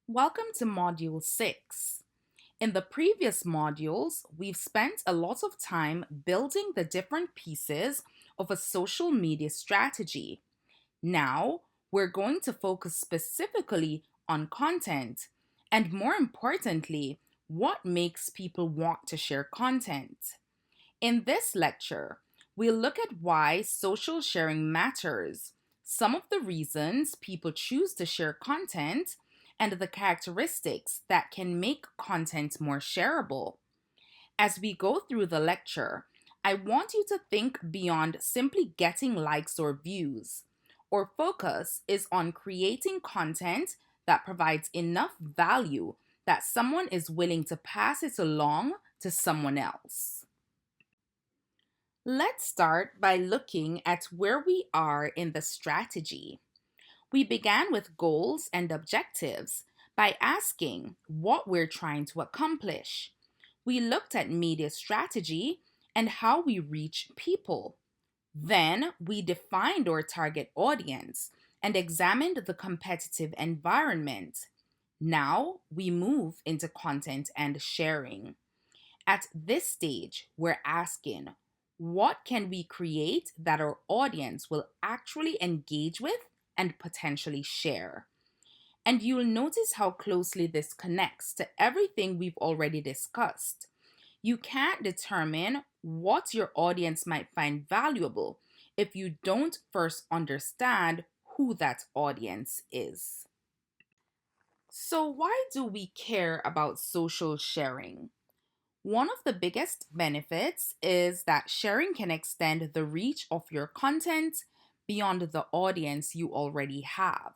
Welcome to Module 6. In the previous modules, we've spent a lot of time building the different pieces of a social media strategy. Now, we're going to focus specifically on content and, more importantly, what makes people want to share content. In this lecture, we'll look at why social sharing matters, some of the reasons people choose to share content, and the characteristics that can make content more shareable. As we go through the lecture, I want you to think beyond simply getting likes or views. Our focus is on creating content that provides enough value that someone is willing to pass it along to someone else. Let's start by looking at where we are in the strategy. We began with goals and objectives by asking what we're trying to accomplish. We looked at media strategy and how we reach people. Then we defined our target audience and examined the competitive environment. Now we move into content and sharing. At this stage, we're asking, what can we create that our audience will actually engage with and potentially share? And you'll notice how closely this connects to everything we've already discussed. You can't determine what your audience might find valuable if you don't first understand who that audience is. So, why do we care about social sharing? One of the biggest benefits is that sharing can extend the reach of your content beyond the audience you already have.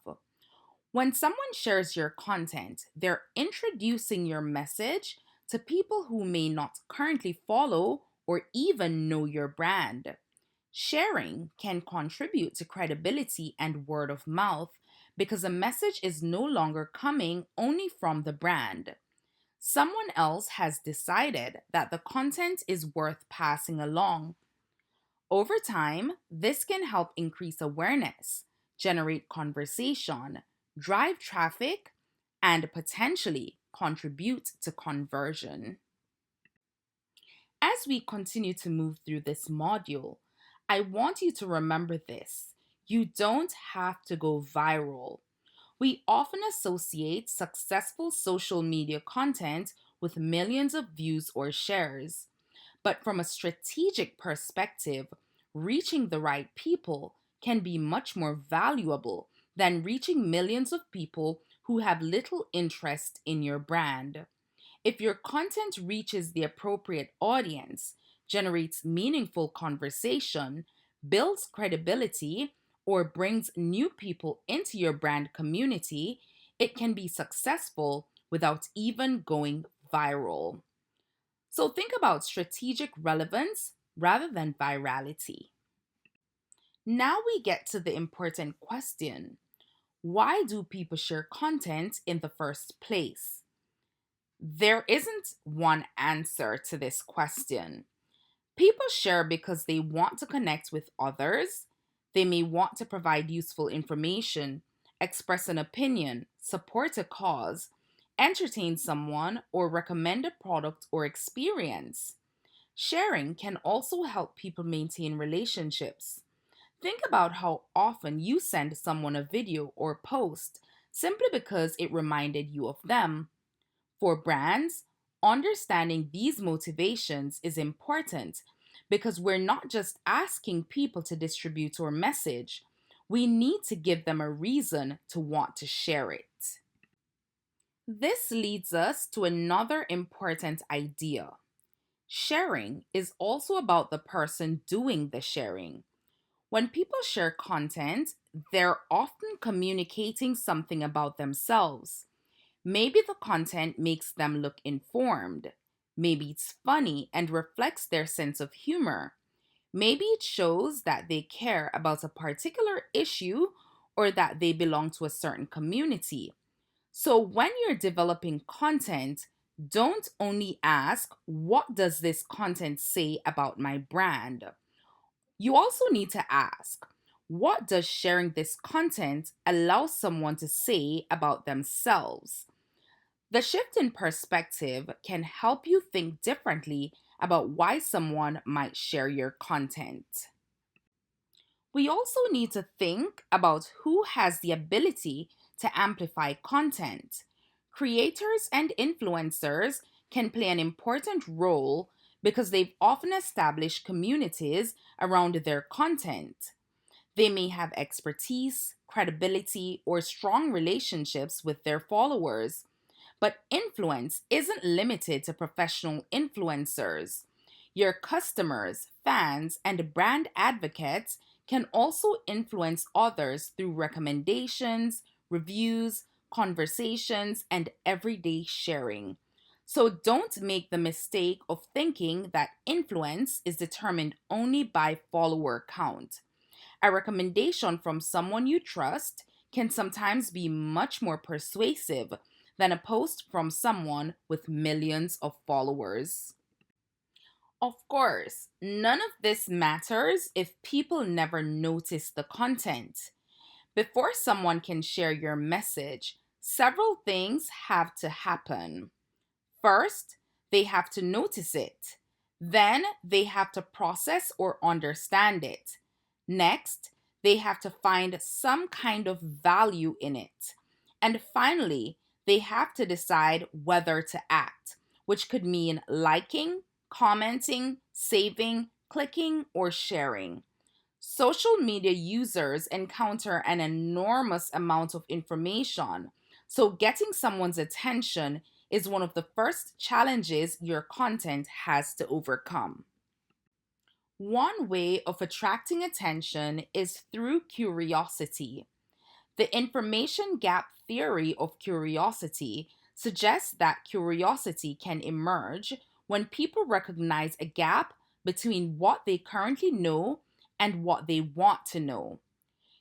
When someone shares your content, they're introducing your message to people who may not currently follow or even know your brand. Sharing can contribute to credibility and word of mouth because a message is no longer coming only from the brand. Someone else has decided that the content is worth passing along. Over time, this can help increase awareness, generate conversation, drive traffic, and potentially contribute to conversion. As we continue to move through this module, I want you to remember this. You don't have to go viral. We often associate successful social media content with millions of views or shares. But from a strategic perspective, reaching the right people can be much more valuable than reaching millions of people who have little interest in your brand. If your content reaches the appropriate audience, generates meaningful conversation, builds credibility, or brings new people into your brand community, it can be successful without even going viral. So think about strategic relevance rather than virality. Now we get to the important question: why do people share content in the first place? There isn't one answer to this question. People share because they want to connect with others. They may want to provide useful information, express an opinion, support a cause, entertain someone, or recommend a product or experience. Sharing can also help people maintain relationships. Think about how often you send someone a video or post simply because it reminded you of them. For brands, understanding these motivations is important because we're not just asking people to distribute our message, we need to give them a reason to want to share it. This leads us to another important idea. Sharing is also about the person doing the sharing. When people share content, they're often communicating something about themselves. Maybe the content makes them look informed. Maybe it's funny and reflects their sense of humor. Maybe it shows that they care about a particular issue or that they belong to a certain community. So when you're developing content, don't only ask, what does this content say about my brand? You also need to ask, what does sharing this content allow someone to say about themselves? The shift in perspective can help you think differently about why someone might share your content. We also need to think about who has the ability to amplify content. Creators and influencers can play an important role because they've often established communities around their content. They may have expertise, credibility, or strong relationships with their followers. But influence isn't limited to professional influencers. Your customers, fans, and brand advocates can also influence others through recommendations, reviews, conversations, and everyday sharing. So don't make the mistake of thinking that influence is determined only by follower count. A recommendation from someone you trust can sometimes be much more persuasive than a post from someone with millions of followers. Of course, none of this matters if people never notice the content. Before someone can share your message, several things have to happen. First, they have to notice it. Then, they have to process or understand it. Next, they have to find some kind of value in it. And finally, they have to decide whether to act, which could mean liking, commenting, saving, clicking, or sharing. Social media users encounter an enormous amount of information, so getting someone's attention is one of the first challenges your content has to overcome. One way of attracting attention is through curiosity. The information gap theory of curiosity suggests that curiosity can emerge when people recognize a gap between what they currently know and what they want to know.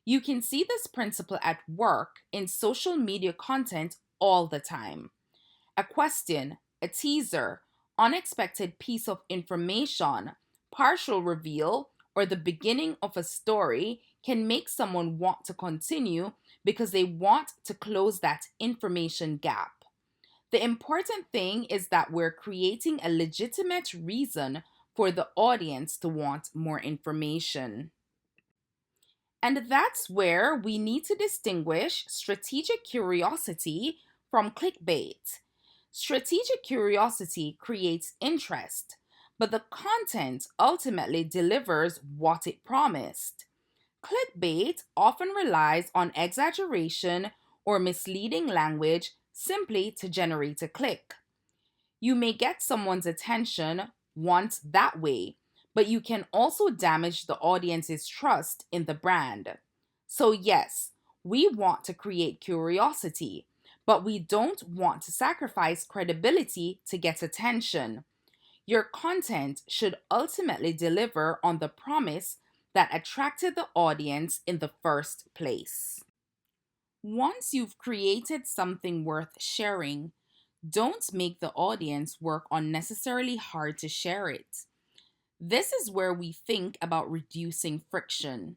You can see this principle at work in social media content all the time. A question, a teaser, unexpected piece of information, partial reveal, or the beginning of a story can make someone want to continue because they want to close that information gap. The important thing is that we're creating a legitimate reason for the audience to want more information. And that's where we need to distinguish strategic curiosity from clickbait. Strategic curiosity creates interest, but the content ultimately delivers what it promised. Clickbait often relies on exaggeration or misleading language simply to generate a click. You may get someone's attention once that way, but you can also damage the audience's trust in the brand. So, yes, we want to create curiosity, but we don't want to sacrifice credibility to get attention. Your content should ultimately deliver on the promise that attracted the audience in the first place. Once you've created something worth sharing, don't make the audience work unnecessarily hard to share it. This is where we think about reducing friction.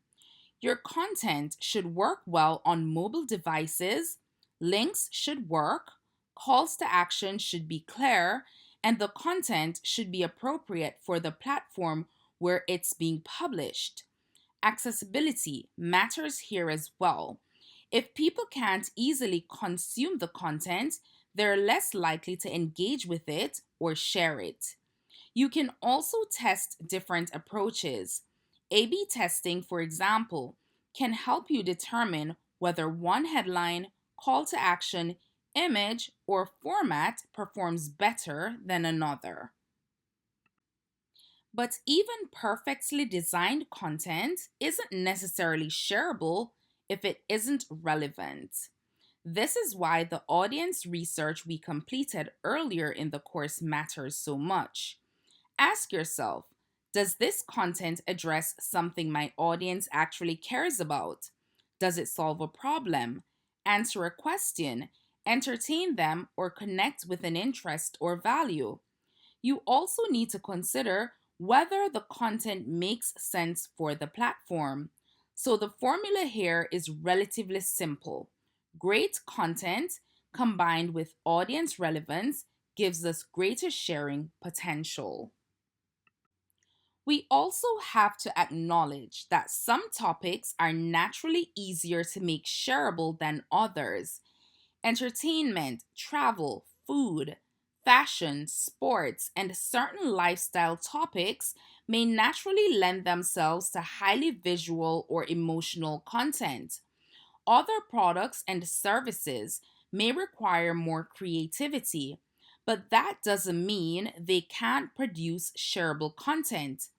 Your content should work well on mobile devices, links should work, calls to action should be clear, and the content should be appropriate for the platform where it's being published. Accessibility matters here as well. If people can't easily consume the content, they're less likely to engage with it or share it. You can also test different approaches. A B testing, for example, can help you determine whether one headline, call to action, image, or format performs better than another. But even perfectly designed content isn't necessarily shareable if it isn't relevant. This is why the audience research we completed earlier in the course matters so much. Ask yourself, does this content address something my audience actually cares about? Does it solve a problem, answer a question, entertain them, or connect with an interest or value? You also need to consider whether the content makes sense for the platform. So the formula here is relatively simple. Great content combined with audience relevance gives us greater sharing potential. We also have to acknowledge that some topics are naturally easier to make shareable than others. Entertainment, travel, food, fashion, sports, and certain lifestyle topics may naturally lend themselves to highly visual or emotional content. Other products and services may require more creativity, but that doesn't mean they can't produce shareable content.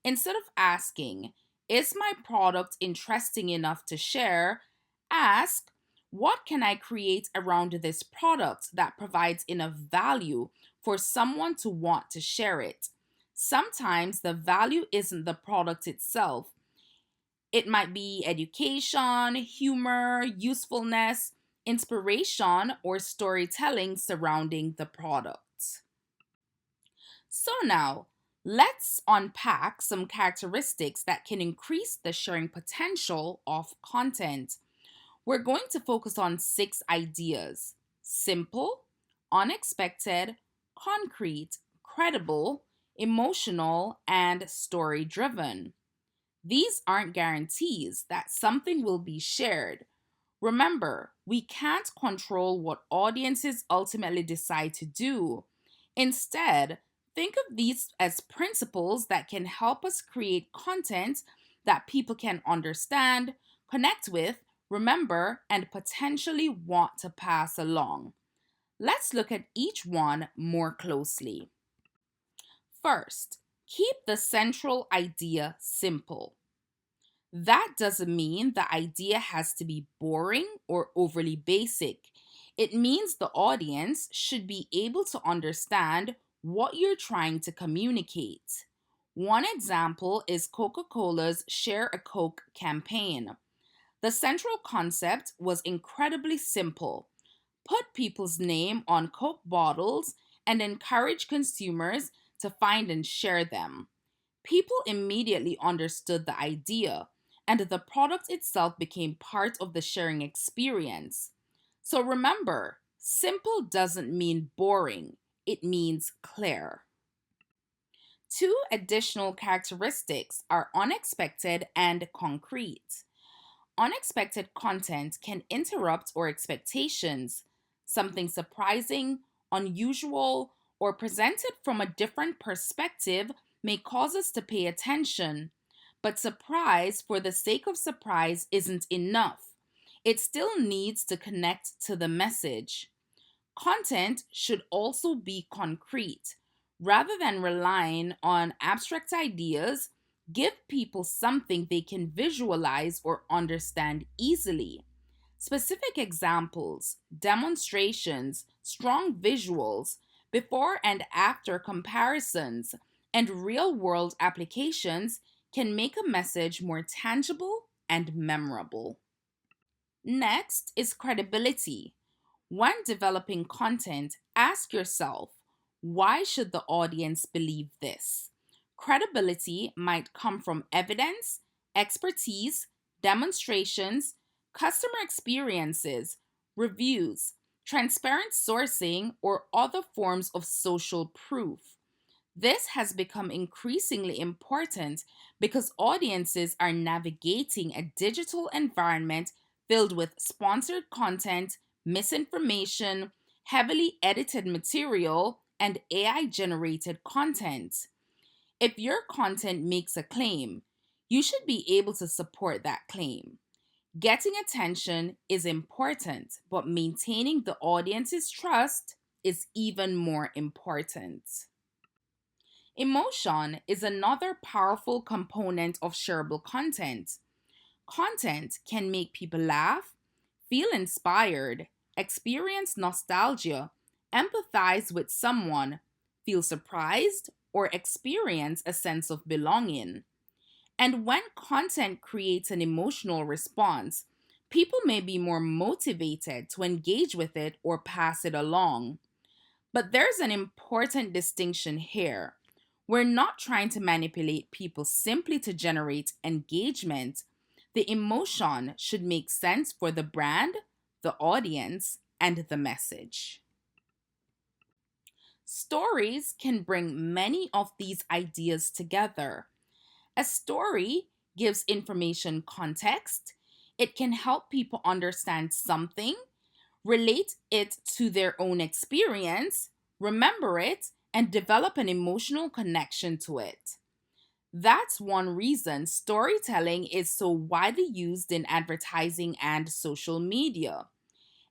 Instead of asking, is my product interesting enough to share? Ask, what can I create around this product that provides enough value for someone to want to share it? Sometimes the value isn't the product itself, it might be education, humor, usefulness, inspiration, or storytelling surrounding the product. So now, let's unpack some characteristics that can increase the sharing potential of content. We're going to focus on 6 ideas: simple, unexpected, concrete, credible, emotional, and story driven. These aren't guarantees that something will be shared. Remember, we can't control what audiences ultimately decide to do. Instead, think of these as principles that can help us create content that people can understand, connect with, remember, and potentially want to pass along. Let's look at each one more closely. First, keep the central idea simple. That doesn't mean the idea has to be boring or overly basic. It means the audience should be able to understand what you're trying to communicate. One example is Coca Cola's Share a Coke campaign. The central concept was incredibly simple: put people's name on Coke bottles and encourage consumers to find and share them. People immediately understood the idea, and the product itself became part of the sharing experience. So remember, simple doesn't mean boring, it means clear. Two additional characteristics are unexpected and concrete. Unexpected content can interrupt our expectations. Something surprising, unusual, or presented from a different perspective may cause us to pay attention. But surprise for the sake of surprise isn't enough. It still needs to connect to the message. Content should also be concrete. Rather than relying on abstract ideas, give people something they can visualize or understand easily. Specific examples, demonstrations, strong visuals, before and after comparisons, and real world applications can make a message more tangible and memorable. Next is credibility. When developing content, ask yourself, why should the audience believe this? Credibility might come from evidence, expertise, demonstrations, customer experiences, reviews, transparent sourcing, or other forms of social proof. This has become increasingly important because audiences are navigating a digital environment filled with sponsored content, misinformation, heavily edited material, and AI generated content. If your content makes a claim, you should be able to support that claim. Getting attention is important, but maintaining the audience's trust is even more important. Emotion is another powerful component of shareable content. Content can make people laugh, feel inspired, experience nostalgia, empathize with someone, feel surprised, or experience a sense of belonging. And when content creates an emotional response, people may be more motivated to engage with it or pass it along. But there's an important distinction here. We're not trying to manipulate people simply to generate engagement. The emotion should make sense for the brand, the audience, and the message. Stories can bring many of these ideas together. A story gives information context. It can help people understand something, relate it to their own experience, remember it, and develop an emotional connection to it. That's one reason storytelling is so widely used in advertising and social media.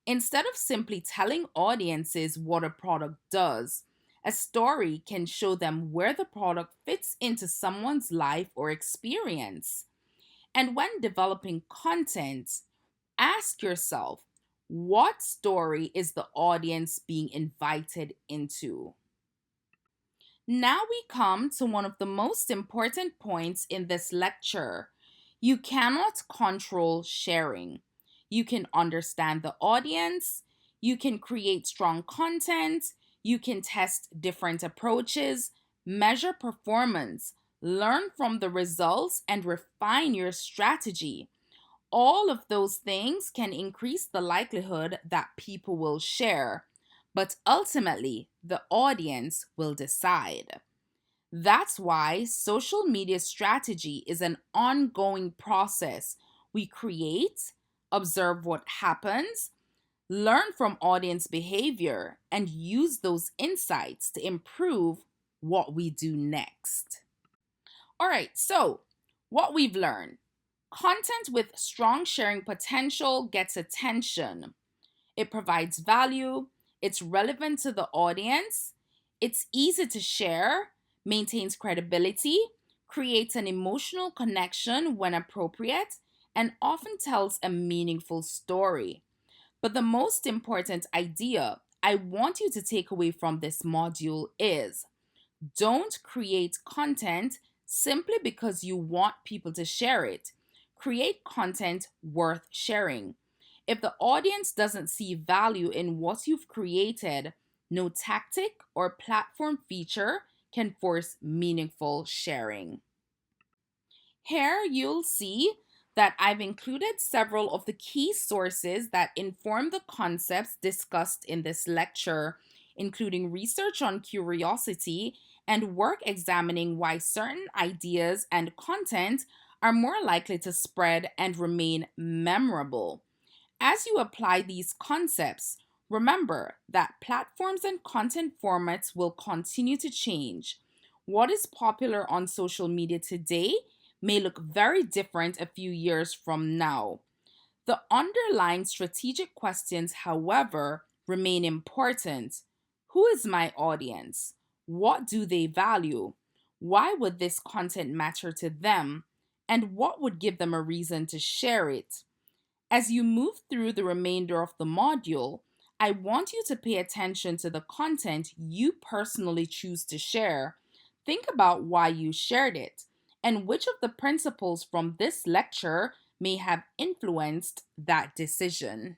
Instead of simply telling audiences what a product does, a story can show them where the product fits into someone's life or experience. And when developing content, ask yourself, what story is the audience being invited into? Now we come to one of the most important points in this lecture. You cannot control sharing. You can understand the audience, you can create strong content, you can test different approaches, measure performance, learn from the results, and refine your strategy. All of those things can increase the likelihood that people will share, but ultimately, the audience will decide. That's why social media strategy is an ongoing process. We create, observe what happens, learn from audience behavior, and use those insights to improve what we do next. All right, so what we've learned: content with strong sharing potential gets attention. It provides value, it's relevant to the audience, it's easy to share, maintains credibility, creates an emotional connection when appropriate, and often tells a meaningful story. But the most important idea I want you to take away from this module is: don't create content simply because you want people to share it. Create content worth sharing. If the audience doesn't see value in what you've created, no tactic or platform feature can force meaningful sharing. Here you'll see that I've included several of the key sources that inform the concepts discussed in this lecture, including research on curiosity and work examining why certain ideas and content are more likely to spread and remain memorable. As you apply these concepts, remember that platforms and content formats will continue to change. What is popular on social media today may look very different a few years from now. The underlying strategic questions, however, remain important. Who is my audience? What do they value? Why would this content matter to them? And what would give them a reason to share it? As you move through the remainder of the module, I want you to pay attention to the content you personally choose to share. Think about why you shared it and which of the principles from this lecture may have influenced that decision.